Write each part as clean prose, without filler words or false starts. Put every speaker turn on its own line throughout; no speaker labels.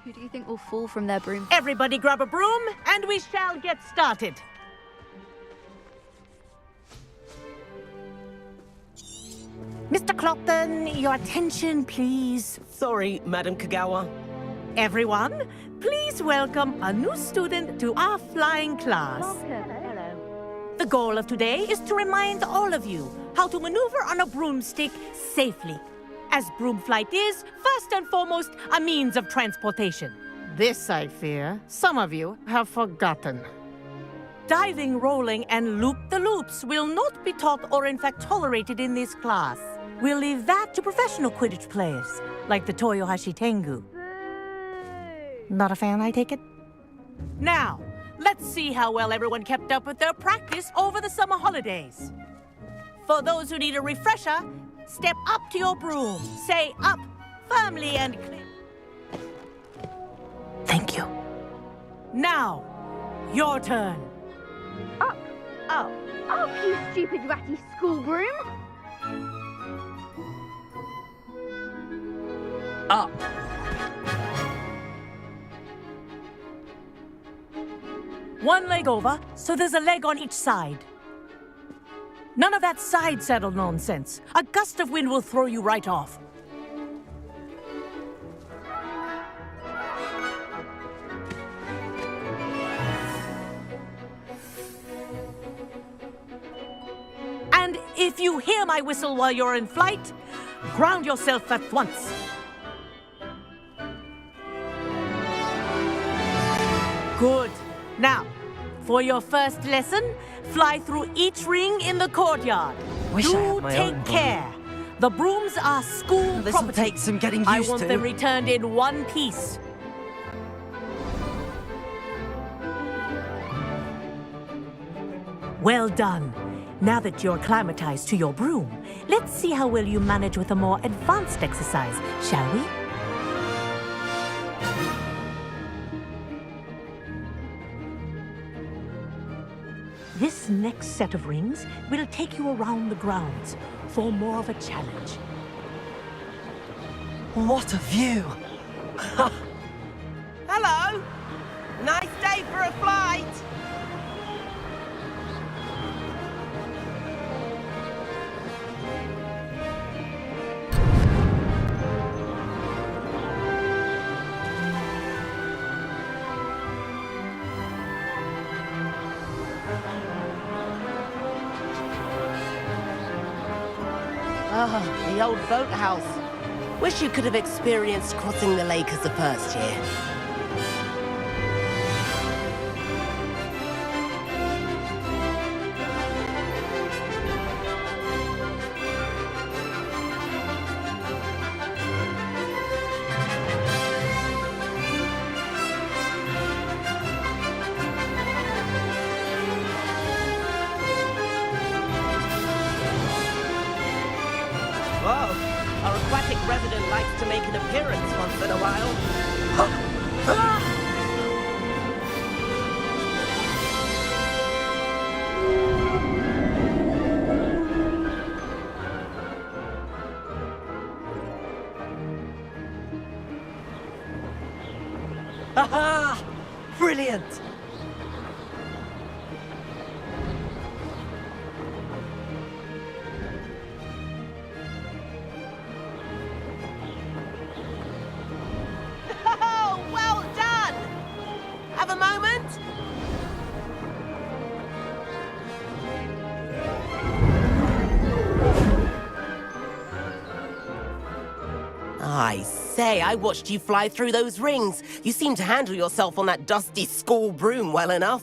Who do you think will fall from their broom?
Everybody grab a broom, and we shall get started. Mr. Clopton, your attention, please.
Sorry, Madam Kagawa.
Everyone, please welcome a new student to our flying class.
Hello.
The goal of today is to remind all of you how to maneuver on a broomstick safely, as broom flight is, first and foremost, a means of transportation. This, I fear, some of you have forgotten. Diving, rolling, and loop-the-loops will not be taught or in fact tolerated in this class. We'll leave that to professional Quidditch players, like the Toyohashi Tengu. Not a fan, I take it? Now, let's see how well everyone kept up with their practice over the summer holidays. For those who need a refresher, step up to your broom. Say up, firmly and clear. Thank you. Now, your turn.
Up. Oh. Up, you stupid ratty school broom.
Up.
One leg over, so there's a leg on each side. None of that side saddle nonsense. A gust of wind will throw you right off. And if you hear my whistle while you're in flight, ground yourself at once. Good. Now, for your first lesson, fly through each ring in the courtyard.
Wish I had my own
take
broom.
care. The brooms are school
This'll
property.
take some getting
I
used
want
to.
them returned in one piece. Well done. Now that you're acclimatized to your broom, let's see how well you manage with a more advanced exercise, shall we? This next set of rings will take you around the grounds for more of a challenge.
What a view!
Hello! Nice day for a flight! Ah, the old boathouse. Wish you could have experienced crossing the lake as the first year. Whoa, our aquatic resident likes to make an appearance once in a while.
Aha! Brilliant!
Oh, well done! Have a moment? I say, I watched you fly through those rings. You seem to handle yourself on that dusty school broom well enough.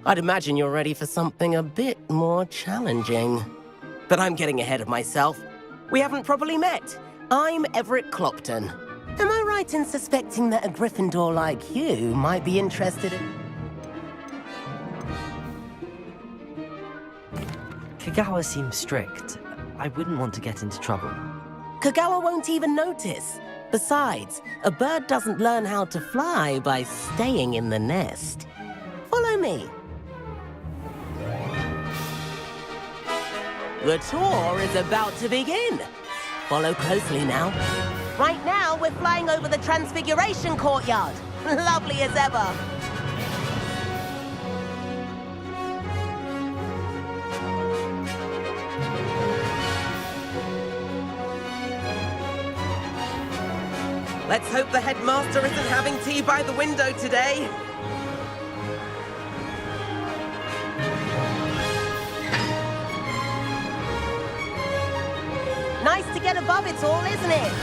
I'd imagine you're ready for something a bit more challenging. But I'm getting ahead of myself. We haven't properly met. I'm Everett Clopton. Am I right in suspecting that a Gryffindor like you might be interested in...
Kagawa seems strict. I wouldn't want to get into trouble.
Kagawa won't even notice. Besides, a bird doesn't learn how to fly by staying in the nest. Follow me. The tour is about to begin. Follow closely now. Right now, we're flying over the Transfiguration Courtyard. Lovely as ever. Let's hope the headmaster isn't having tea by the window today. Nice to get above it all, isn't it?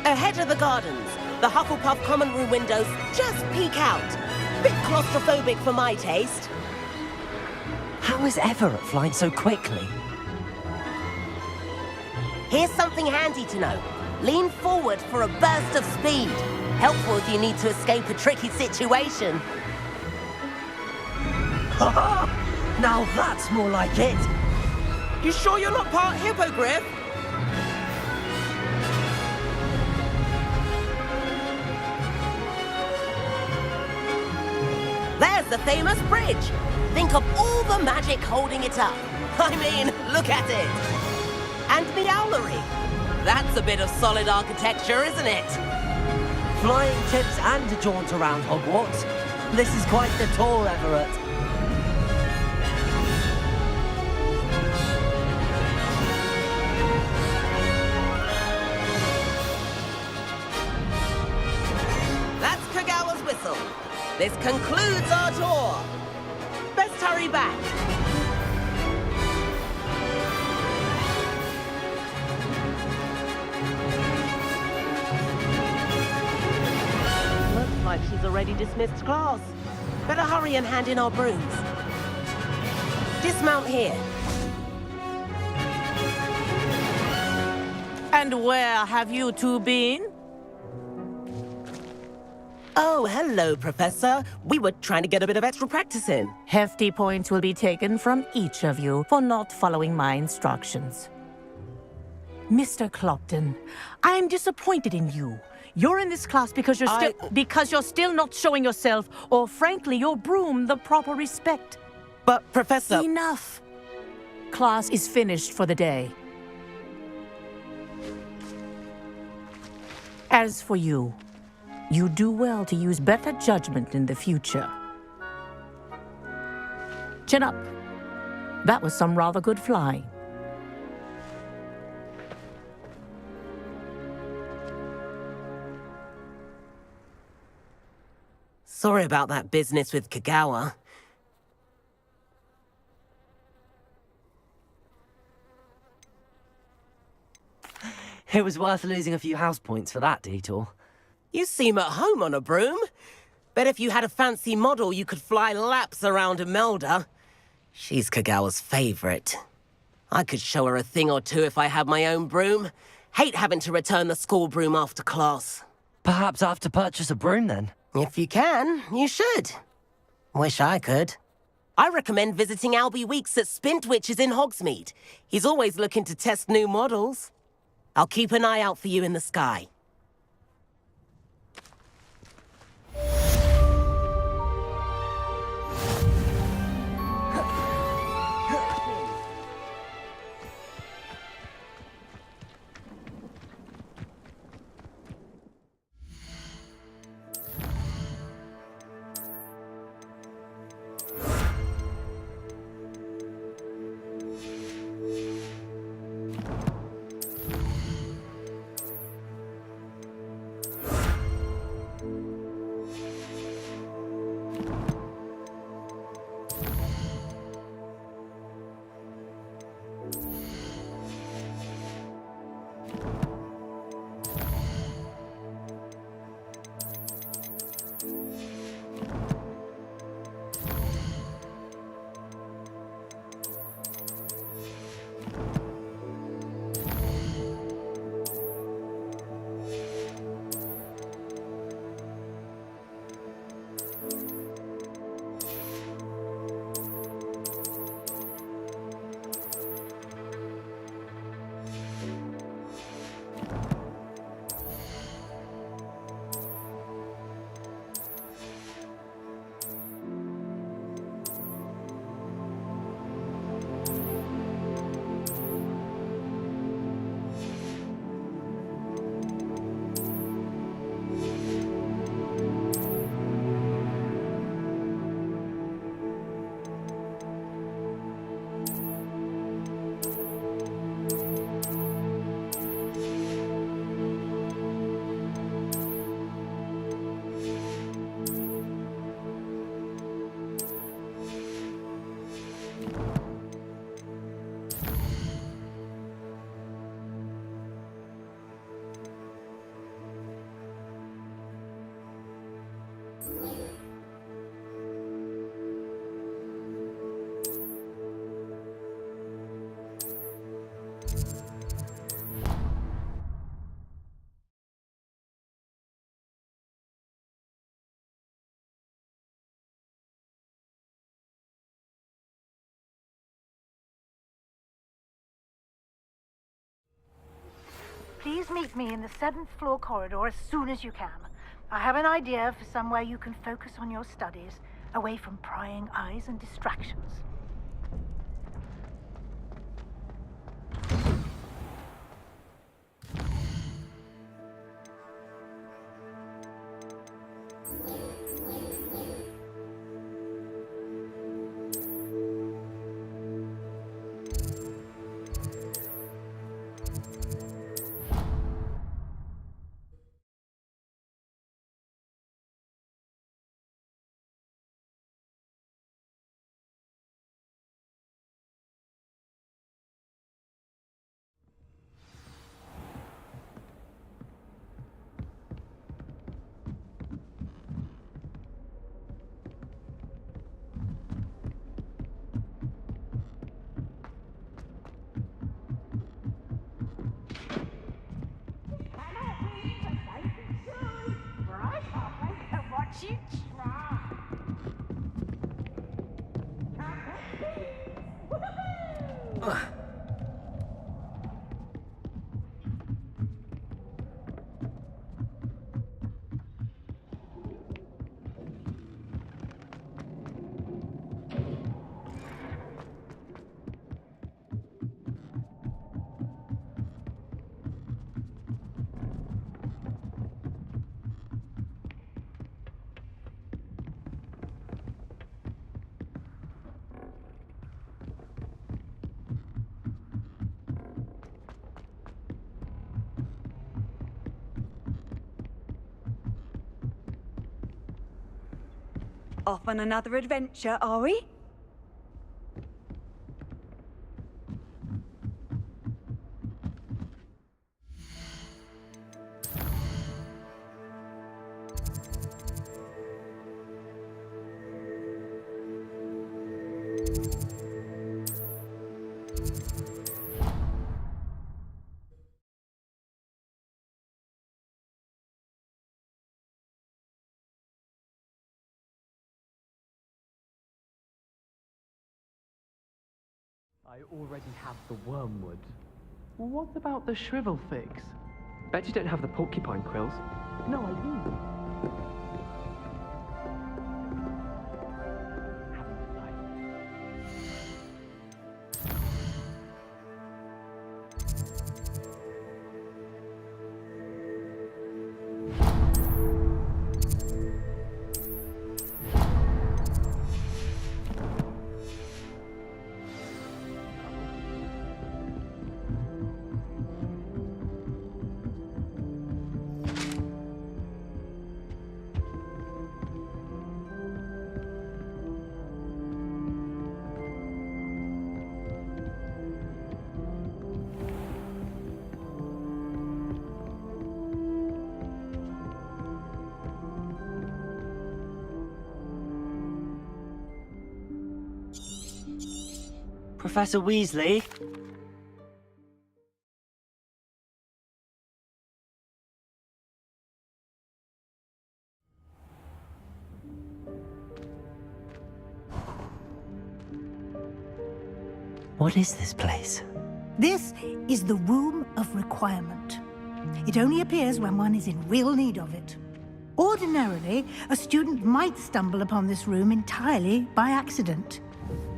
Ahead of the gardens, the Hufflepuff common room windows just peek out. Bit claustrophobic for my taste.
How is Everett flying so quickly?
Here's something handy to know. Lean forward for a burst of speed. Helpful if you need to escape a tricky situation.
Now that's more like it.
You sure you're not part hippogriff? There's the famous bridge. Think of all the magic holding it up. I mean, look at it. And the owlery. That's a bit of solid architecture, isn't it?
Flying tips and a jaunt around Hogwarts. This is quite the tour, Everett.
That's Kagawa's whistle. This concludes our tour. Best hurry back. Looks like she's already dismissed class. Better hurry and hand in our brooms. Dismount here.
And where have you two been?
Oh, hello, Professor. We were trying to get a bit of extra practice in.
Hefty points will be taken from each of you for not following my instructions. Mr. Clopton, I am disappointed in you. You're in this class because you're still not showing yourself, or frankly, your broom the proper respect.
But, Professor...
Enough. Class is finished for the day. As for you, you do well to use better judgment in the future. Chin up. That was some rather good flying.
Sorry about that business with Kagawa.
It was worth losing a few house points for that detour.
You seem at home on a broom. Bet if you had a fancy model, you could fly laps around Imelda. She's Kagawa's favorite. I could show her a thing or two if I had my own broom. Hate having to return the school broom after class.
Perhaps I have to purchase a broom then.
If you can, you should. Wish I could. I recommend visiting Albie Weeks at Spintwitches in Hogsmeade. He's always looking to test new models. I'll keep an eye out for you in the sky.
Please meet me in the 7th floor corridor as soon as you can. I have an idea for somewhere you can focus on your studies, away from prying eyes and distractions.
Off on another adventure, are we?
I already have the wormwood. What about the shrivel figs? Bet you don't have the porcupine quills. No, I do.
Professor Weasley? What is this place?
This is the Room of Requirement. It only appears when one is in real need of it. Ordinarily, a student might stumble upon this room entirely by accident.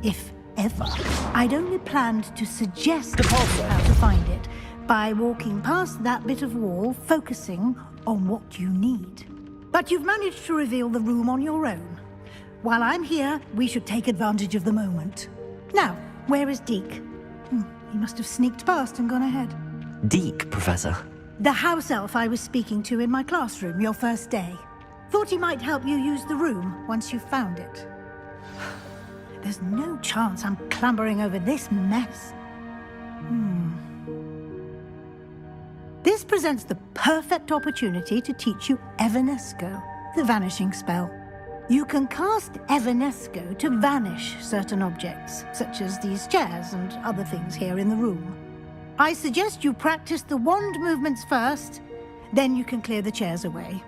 If ever. I'd only planned to suggest how to find it by walking past that bit of wall, focusing on what you need. But you've managed to reveal the room on your own. While I'm here, we should take advantage of the moment. Now, where is Deke? He must have sneaked past and gone ahead.
Deke, Professor?
The house elf I was speaking to in my classroom your first day. Thought he might help you use the room once you found it. There's no chance I'm clambering over this mess. This presents the perfect opportunity to teach you Evanesco, the vanishing spell. You can cast Evanesco to vanish certain objects, such as these chairs and other things here in the room. I suggest you practice the wand movements first, then you can clear the chairs away.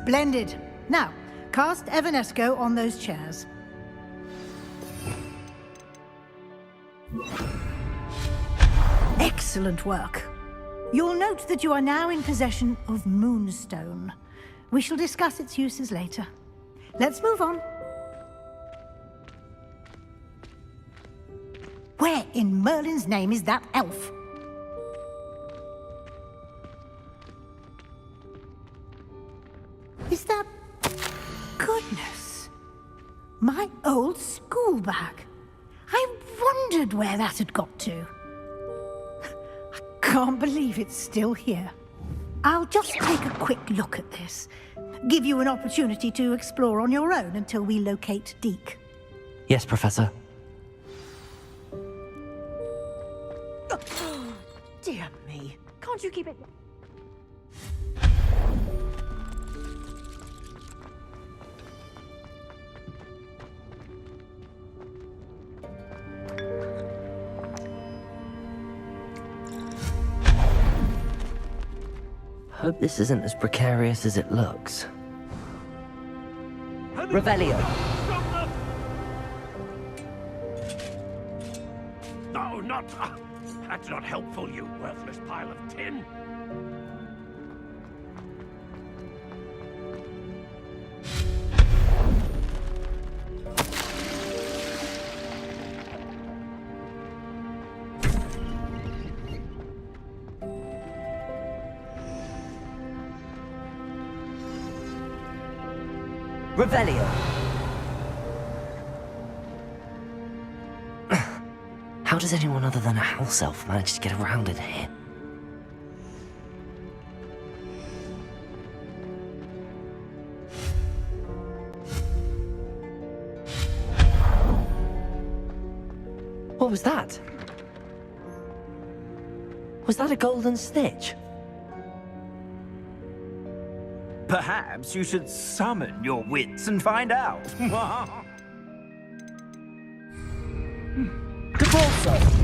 Splendid. Now, cast Evanesco on those chairs. Excellent work. You'll note that you are now in possession of Moonstone. We shall discuss its uses later. Let's move on. Where in Merlin's name is that elf? Is that... Goodness. My old school bag. I wondered where that had got to. I can't believe it's still here. I'll just take a quick look at this. Give you an opportunity to explore on your own until we locate Deke.
Yes, Professor.
Dear me. Can't you keep it...
Hope this isn't as precarious as it looks. Revelio.
No, not... that's not helpful, you worthless pile of tin.
Revelio. How does anyone other than a house elf manage to get around in here? What was that? Was that a golden snitch?
Perhaps you should summon your wits and find out.
Devolso!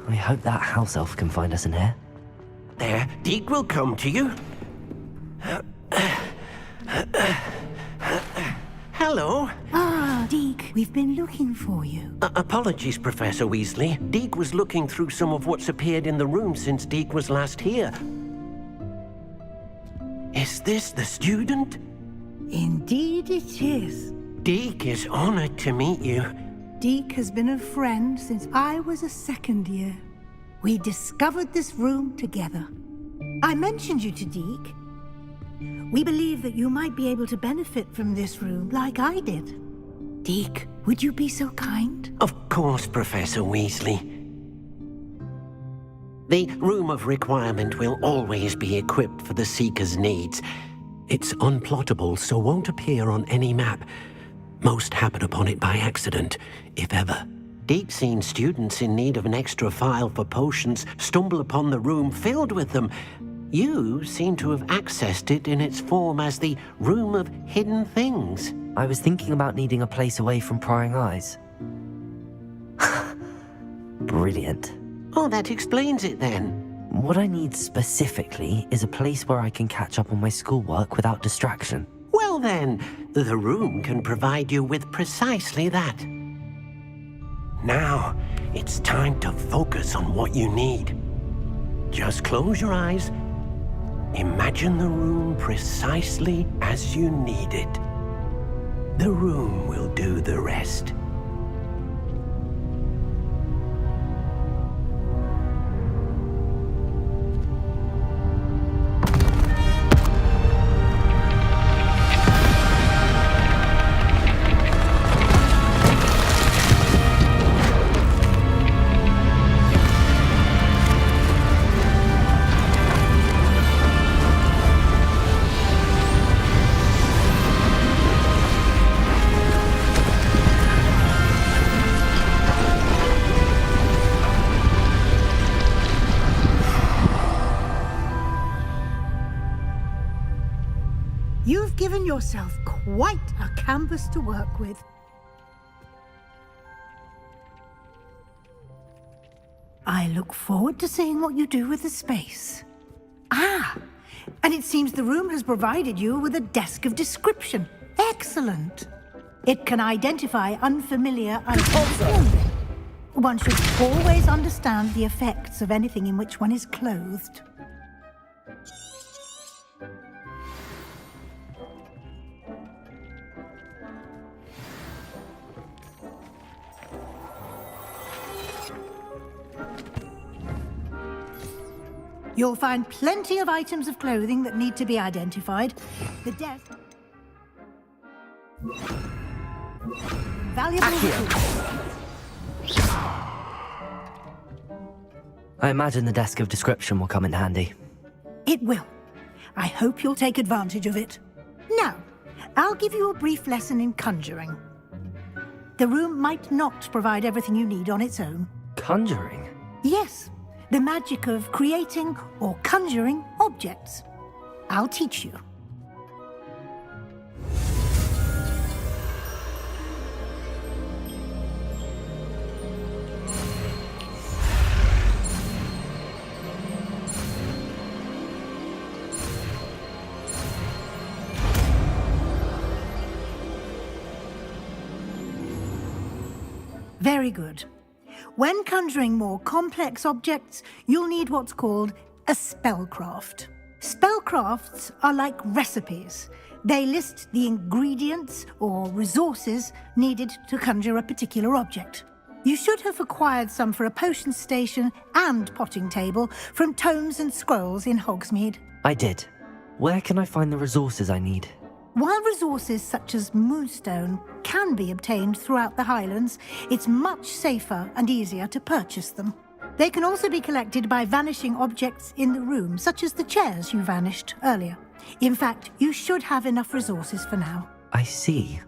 I hope that house elf can find us in here.
There, Deke will come to you. Hello.
Ah, Deke, we've been looking for you.
Apologies, Professor Weasley. Deke was looking through some of what's appeared in the room since Deke was last here. Is this the student?
Indeed it is.
Deke is honored to meet you.
Deke has been a friend since I was a second year. We discovered this room together. I mentioned you to Deke. We believe that you might be able to benefit from this room like I did. Deke, would you be so kind?
Of course, Professor Weasley. The Room of Requirement will always be equipped for the Seeker's needs. It's unplottable, so won't appear on any map. Most happen upon it by accident, if ever. Deke's seen students in need of an extra file for potions stumble upon the room filled with them. You seem to have accessed it in its form as the Room of Hidden Things.
I was thinking about needing a place away from prying eyes. Brilliant.
Oh, that explains it then.
What I need specifically is a place where I can catch up on my schoolwork without distraction.
Well then, the room can provide you with precisely that. Now, it's time to focus on what you need. Just close your eyes. Imagine the room precisely as you need it. The room will do the rest.
You've given yourself quite a canvas to work with. I look forward to seeing what you do with the space. Ah, and it seems the room has provided you with a desk of description. Excellent. It can identify unfamiliar items. One should always understand the effects of anything in which one is clothed. You'll find plenty of items of clothing that need to be identified. The desk... Valuable tools.
I imagine the desk of description will come in handy.
It will. I hope you'll take advantage of it. Now, I'll give you a brief lesson in conjuring. The room might not provide everything you need on its own.
Conjuring?
Yes. The magic of creating or conjuring objects. I'll teach you. Very good. When conjuring more complex objects, you'll need what's called a spellcraft. Spellcrafts are like recipes. They list the ingredients or resources needed to conjure a particular object. You should have acquired some for a potion station and potting table from tomes and scrolls in Hogsmeade.
I did. Where can I find the resources I need?
While resources such as moonstone can be obtained throughout the Highlands, it's much safer and easier to purchase them. They can also be collected by vanishing objects in the room, such as the chairs you vanished earlier. In fact, you should have enough resources for now.
I see.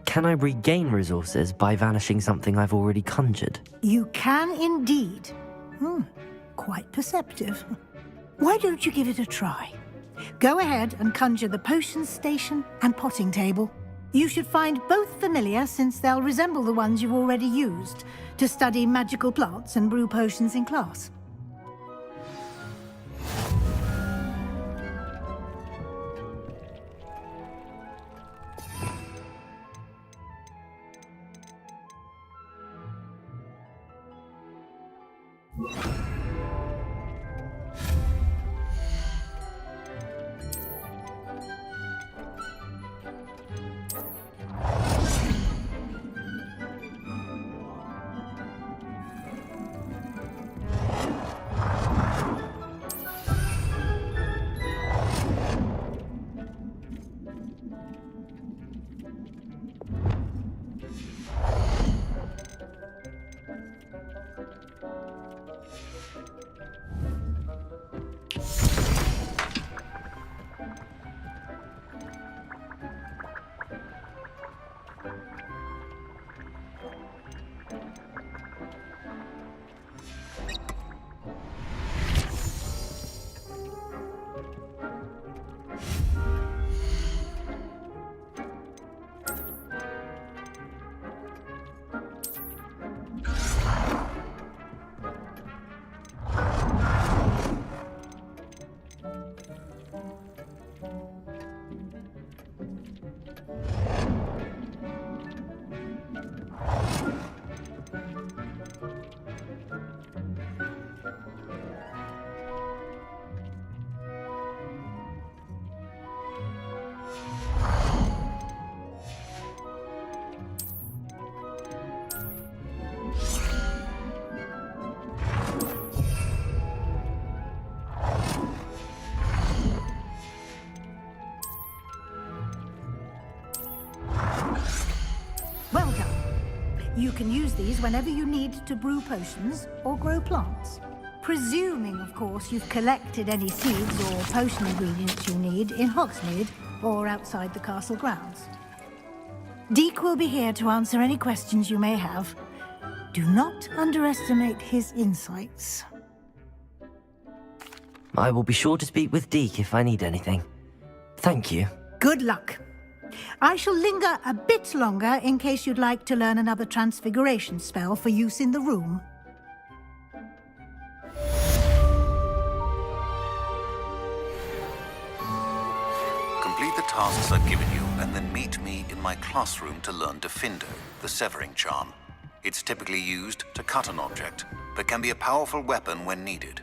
Can I regain resources by vanishing something I've already conjured?
You can indeed. Quite perceptive. Why don't you give it a try? Go ahead and conjure the potion station and potting table. You should find both familiar, since they'll resemble the ones you've already used to study magical plants and brew potions in class. Well done. You can use these whenever you need to brew potions or grow plants. Presuming, of course, you've collected any seeds or potion ingredients you need in Hogsmeade or outside the castle grounds. Deek will be here to answer any questions you may have. Do not underestimate his insights.
I will be sure to speak with Deek if I need anything. Thank you.
Good luck. I shall linger a bit longer in case you'd like to learn another transfiguration spell for use in the room.
Complete the tasks I've given you, and then meet me in my classroom to learn Defindo, the severing charm. It's typically used to cut an object, but can be a powerful weapon when needed.